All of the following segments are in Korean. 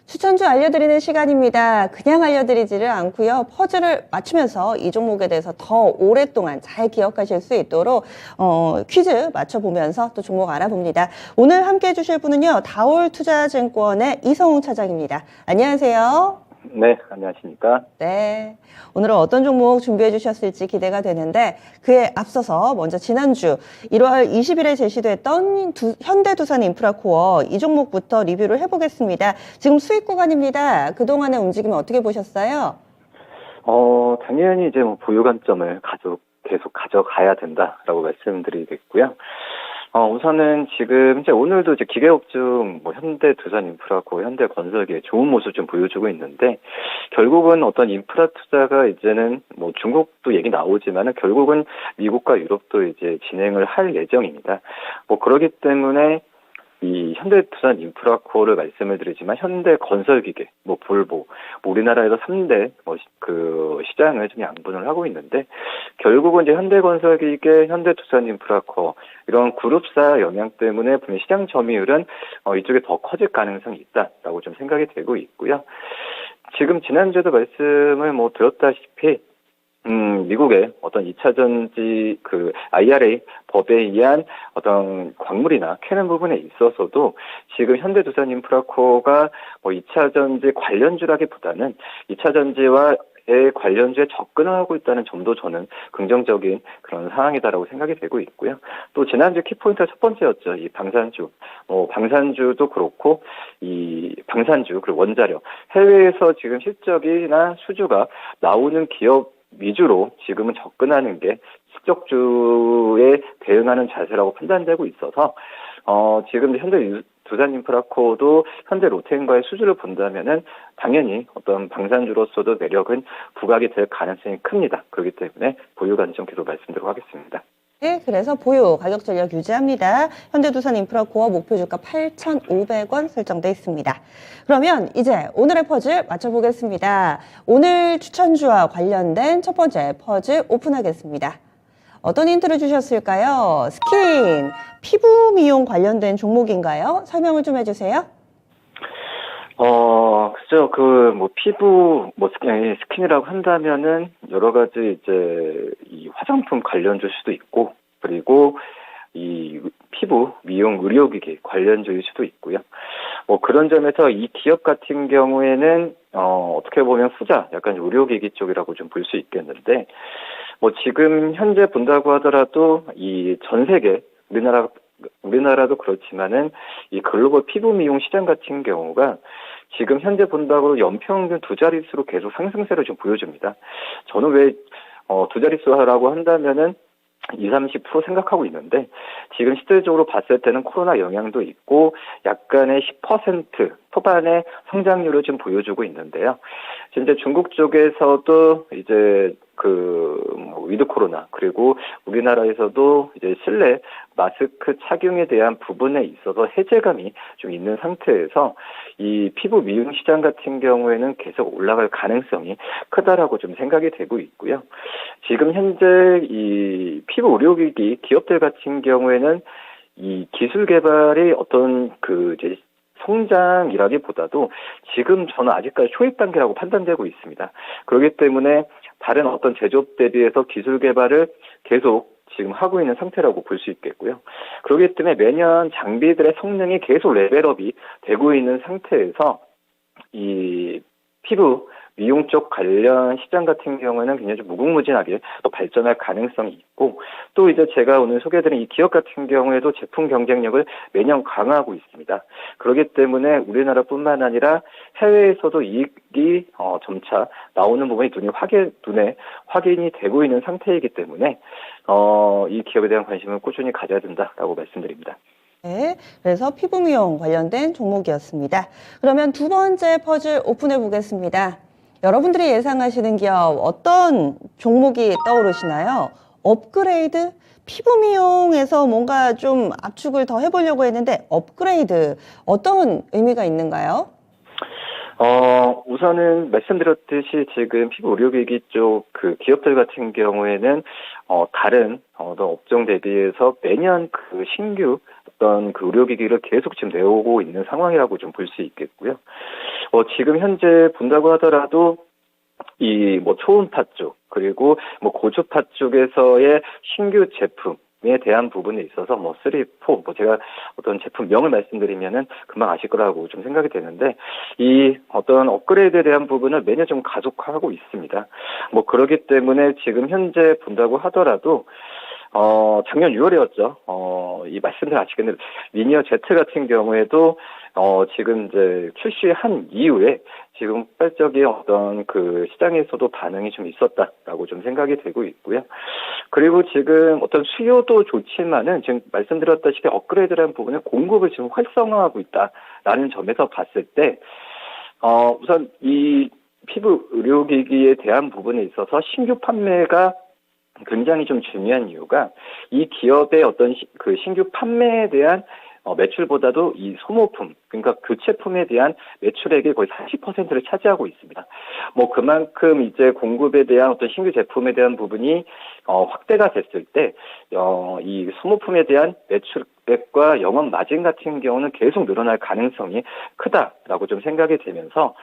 추천주 알려드리는 시간입니다. 그냥 알려드리지를 않고요. 퍼즐을 맞추면서 이 종목에 대해서 더 오랫동안 잘 기억하실 수 있도록 퀴즈 맞춰보면서 또 종목 알아봅니다. 오늘 함께 해주실 분은요. 다올투자증권의 이성웅 차장입니다. 안녕하세요. 네, 안녕하십니까. 네. 오늘은 어떤 종목 준비해 주셨을지 기대가 되는데 그에 앞서서 먼저 지난주 1월 20일에 제시됐던 현대두산인프라코어 이 종목부터 리뷰를 해보겠습니다. 지금 수익 구간입니다. 그동안의 움직임 어떻게 보셨어요? 당연히 이제 뭐 보유 관점을 계속 가져가야 된다라고 말씀드리겠고요. 우선은 지금 이제 오늘도 이제 기계업종 뭐 현대두산인프라코, 현대건설기에 좋은 모습 좀 보여주고 있는데 결국은 어떤 인프라 투자가 이제는 뭐 중국도 얘기 나오지만은 결국은 미국과 유럽도 이제 진행을 할 예정입니다. 뭐 그렇기 때문에 이 현대두산인프라코를 말씀을 드리지만 현대건설기계, 뭐 볼보, 뭐 우리나라에서 3대 그 시장을 좀 양분을 하고 있는데 결국은 이제 현대건설기계, 현대두산인프라코 이런 그룹사 영향 때문에 분명 시장 점유율은 이쪽에 더 커질 가능성이 있다라고 좀 생각이 되고 있고요. 지금 지난주에도 말씀을 뭐 드렸다시피 미국의 어떤 2차 전지 그 IRA 법에 의한 어떤 광물이나 캐는 부분에 있어서도 지금 현대두산인프라코가 뭐 2차 전지 관련주라기보다는 2차 전지와 관련주에 접근을 하고 있다는 점도 저는 긍정적인 그런 상황이다라고 생각이 되고 있고요. 또 지난주 키포인트가 첫 번째였죠. 이 방산주. 방산주도 그렇고 이 방산주 그리고 원자력 해외에서 지금 실적이나 수주가 나오는 기업 위주로 지금은 접근하는 게 실적주에 대응하는 자세라고 판단되고 있어서 지금 현대두산인프라코도 현대 로테인과의 수주를 본다면은 당연히 어떤 방산주로서도 매력은 부각이 될 가능성이 큽니다. 그렇기 때문에 보유 관점 계속 말씀드리도록 하겠습니다. 네, 그래서 보유 가격 전략 유지합니다. 현대두산인프라코어 목표 주가 8,500원 설정돼 있습니다. 그러면 이제 오늘의 퍼즐 맞춰보겠습니다. 오늘 추천주와 관련된 첫 번째 퍼즐 오픈하겠습니다. 어떤 힌트를 주셨을까요? 스킨, 피부 미용 관련된 종목인가요? 설명을 좀 해주세요. 그죠. 피부, 스킨이라고 한다면은, 여러 가지 이제, 이 화장품 관련주일 수도 있고, 그리고 이 피부, 미용, 의료기기 관련주일 수도 있고요. 그런 점에서 이 기업 같은 경우에는, 어떻게 보면 후자, 약간 의료기기 쪽이라고 좀 볼 수 있겠는데, 지금 현재 본다고 하더라도, 이 전 세계, 우리나라도 그렇지만은 이 글로벌 피부 미용 시장 같은 경우가 지금 현재 본다고 연평균 두 자릿수로 계속 상승세를 좀 보여줍니다. 저는 왜 두 자릿수라고 한다면은 20-30% 생각하고 있는데 지금 실질적으로 봤을 때는 코로나 영향도 있고 약간의 10% 초반의 성장률을 좀 보여주고 있는데요. 이제 중국 쪽에서도 이제 위드 코로나 그리고 우리나라에서도 이제 실내 마스크 착용에 대한 부분에 있어서 해제감이 좀 있는 상태에서 이 피부 미용 시장 같은 경우에는 계속 올라갈 가능성이 크다라고 좀 생각이 되고 있고요. 지금 현재 이 피부 의료기기 기업들 같은 경우에는 이 기술 개발이 어떤 이제 성장이라기보다도 지금 저는 아직까지 초입 단계라고 판단되고 있습니다. 그렇기 때문에 다른 어떤 제조업 대비해서 기술 개발을 계속 지금 하고 있는 상태라고 볼 수 있겠고요. 그렇기 때문에 매년 장비들의 성능이 계속 레벨업이 되고 있는 상태에서 이 피부 미용 쪽 관련 시장 같은 경우에는 굉장히 좀 무궁무진하게 또 발전할 가능성이 있고 또 이제 제가 오늘 소개해드린 이 기업 같은 경우에도 제품 경쟁력을 매년 강화하고 있습니다. 그렇기 때문에 우리나라뿐만 아니라 해외에서도 이익이 점차 나오는 부분이 눈에 확인이 되고 있는 상태이기 때문에 이 기업에 대한 관심을 꾸준히 가져야 된다라고 말씀드립니다. 네, 그래서 피부 미용 관련된 종목이었습니다. 그러면 두 번째 퍼즐 오픈해 보겠습니다. 여러분들이 예상하시는 기업 어떤 종목이 떠오르시나요? 업그레이드? 피부 미용에서 뭔가 좀 압축을 더 해보려고 했는데 업그레이드 어떤 의미가 있는가요? 우선은 말씀드렸듯이 지금 피부 의료기기 쪽 기업들 같은 경우에는 다른 업종 대비해서 매년 신규 어떤 의료기기를 계속 지금 내오고 있는 상황이라고 좀 볼 수 있겠고요. 뭐 지금 현재 본다고 하더라도 이 뭐 초음파 쪽 그리고 뭐 고주파 쪽에서의 신규 제품에 대한 부분에 있어서 뭐 3, 4, 뭐 제가 어떤 제품명을 말씀드리면은 금방 아실 거라고 좀 생각이 되는데 이 어떤 업그레이드에 대한 부분을 매년 좀 가속화하고 있습니다. 뭐 그렇기 때문에 지금 현재 본다고 하더라도 작년 6월이었죠. 이 말씀들 아시겠는데 리니어 Z 같은 경우에도 지금 이제 출시한 이후에 지금 폭발적인 어떤 그 시장에서도 반응이 좀 있었다라고 좀 생각이 되고 있고요. 그리고 지금 어떤 수요도 좋지만은 지금 말씀드렸다시피 업그레이드라는 부분에 공급을 지금 활성화하고 있다라는 점에서 봤을 때 우선 이 피부 의료기기에 대한 부분에 있어서 신규 판매가 굉장히 좀 중요한 이유가 이 기업의 어떤 그 신규 판매에 대한 매출보다도 이 소모품, 그러니까 교체품에 대한 매출액이 거의 40%를 차지하고 있습니다. 뭐 그만큼 이제 공급에 대한 어떤 신규 제품에 대한 부분이 확대가 됐을 때 이 소모품에 대한 매출액과 영업 마진 같은 경우는 계속 늘어날 가능성이 크다라고 좀 생각이 되면서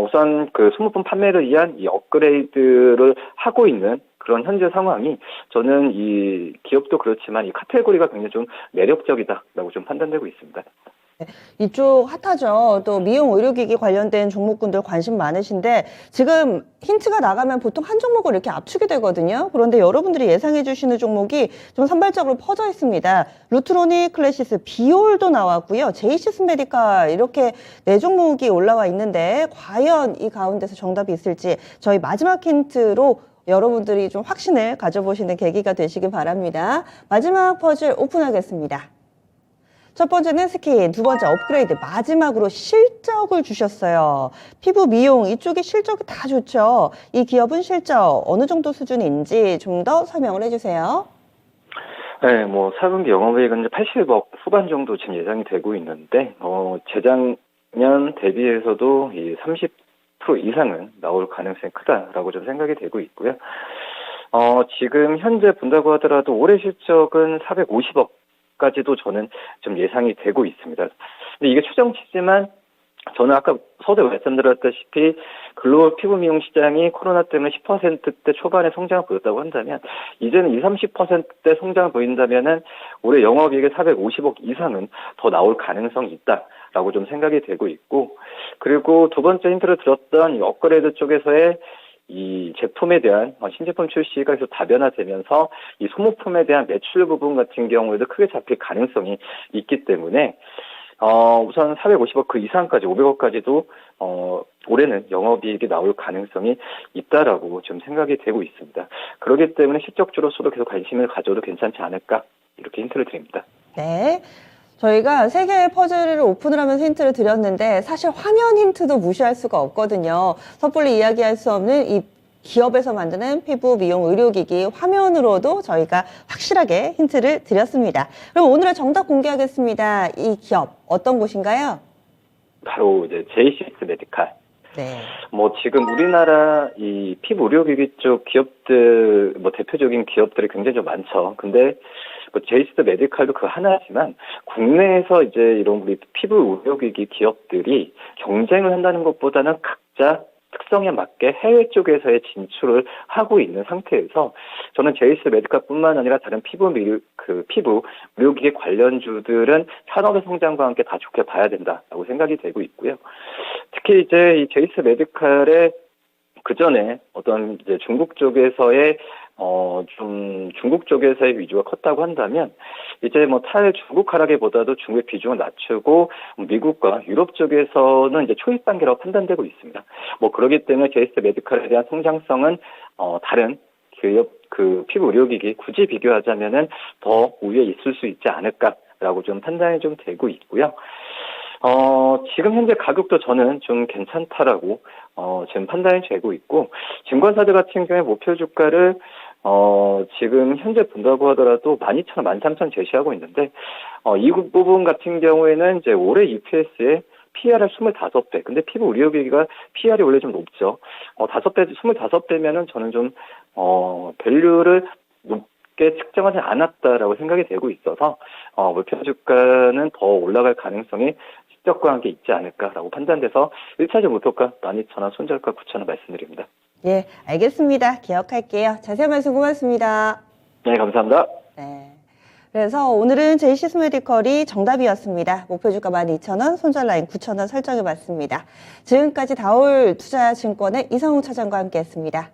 우선 그 소모품 판매를 위한 이 업그레이드를 하고 있는 그런 현재 상황이 저는 이 기업도 그렇지만 이 카테고리가 굉장히 좀 매력적이다라고 좀 판단되고 있습니다. 이쪽 핫하죠. 또 미용 의료기기 관련된 종목군들 관심 많으신데 지금 힌트가 나가면 보통 한 종목을 이렇게 압축이 되거든요. 그런데 여러분들이 예상해 주시는 종목이 좀 산발적으로 퍼져 있습니다. 루트로닉, 클래시스, 비올도 나왔고요. 제이시스 메디칼 이렇게 네 종목이 올라와 있는데 과연 이 가운데서 정답이 있을지 저희 마지막 힌트로 여러분들이 좀 확신을 가져보시는 계기가 되시기 바랍니다. 마지막 퍼즐 오픈하겠습니다. 첫 번째는 스킨, 두 번째 업그레이드, 마지막으로 실적을 주셨어요. 피부 미용 이쪽이 실적이 다 좋죠. 이 기업은 실적 어느 정도 수준인지 좀 더 설명을 해주세요. 네, 뭐 4분기 영업이익은 이제 80억 후반 정도 지금 예상이 되고 있는데 재작년 대비해서도 이 30% 이상은 나올 가능성이 크다라고 좀 생각이 되고 있고요. 지금 현재 본다고 하더라도 올해 실적은 450억까지도 저는 좀 예상이 되고 있습니다. 근데 이게 추정치지만 저는 아까 서두에 말씀드렸다시피 글로벌 피부 미용 시장이 코로나 때문에 10%대 초반에 성장을 보였다고 한다면 이제는 20, 30%대 성장을 보인다면은 올해 영업이익의 450억 이상은 더 나올 가능성이 있다라고 좀 생각이 되고 있고, 그리고 두 번째 힌트를 들었던 이 업그레이드 쪽에서의 이 제품에 대한 신제품 출시가 계속 다변화되면서 이 소모품에 대한 매출 부분 같은 경우에도 크게 잡힐 가능성이 있기 때문에 우선 450억 그 이상까지 500억까지도 올해는 영업이익이 나올 가능성이 있다라고 좀 생각이 되고 있습니다. 그렇기 때문에 실적주로서도 계속 관심을 가져도 괜찮지 않을까 이렇게 힌트를 드립니다. 네. 저희가 세 개의 퍼즐을 오픈을 하면서 힌트를 드렸는데 사실 화면 힌트도 무시할 수가 없거든요. 섣불리 이야기할 수 없는 이 기업에서 만드는 피부 미용 의료기기 화면으로도 저희가 확실하게 힌트를 드렸습니다. 그럼 오늘의 정답 공개하겠습니다. 이 기업 어떤 곳인가요? 바로 이제 제이시스 메디칼. 네. 뭐 지금 우리나라 이 피부 의료기기 쪽 기업들 뭐 대표적인 기업들이 굉장히 좀 많죠. 근데 뭐 제이시스 메디칼도 그 하나지만 국내에서 이제 이런 우리 피부 의료기기 기업들이 경쟁을 한다는 것보다는 각자 특성에 맞게 해외 쪽에서의 진출을 하고 있는 상태에서 저는 제이시스 메디칼뿐만 아니라 다른 피부 의료기기 관련주들은 산업의 성장과 함께 다 좋게 봐야 된다라고 생각이 되고 있고요. 특히 이제 이 제이시스 메디칼의 그 전에 어떤 이제 중국 쪽에서의 중국 쪽에서의 위주가 컸다고 한다면 이제 뭐 중국 하락에보다도 중국의 비중을 낮추고 미국과 유럽 쪽에서는 이제 초입 단계라고 판단되고 있습니다. 뭐 그렇기 때문에 제이시스 메디칼에 대한 성장성은 다른 기업 그 피부 의료기기 굳이 비교하자면은 더 우위에 있을 수 있지 않을까라고 좀 판단이 좀 되고 있고요. 지금 현재 가격도 저는 좀 괜찮다라고 지금 판단이 되고 있고, 증권사들 같은 경우에 목표 주가를 지금 현재 본다고 하더라도 12,000원, 13,000원 제시하고 있는데, 이 부분 같은 경우에는 이제 올해 EPS에 PR을 25배. 근데 피부 의료기기가 PR이 원래 좀 높죠. 5배, 25배면은 저는 좀, 밸류를 쉽게 측정하지 않았다라고 생각이 되고 있어서 목표 주가는 더 올라갈 가능성이 시적과한 게 있지 않을까라고 판단돼서 1차적 목표가 12,000원, 손절가 9,000원 말씀드립니다. 예, 알겠습니다. 기억할게요. 자세한 말씀 고맙습니다. 네, 감사합니다. 네. 그래서 오늘은 JC스 메디컬이 정답이었습니다. 목표 주가 12,000원, 손절 라인 9,000원 설정해 봤습니다. 지금까지 다올 투자증권의 이성웅 차장과 함께 했습니다.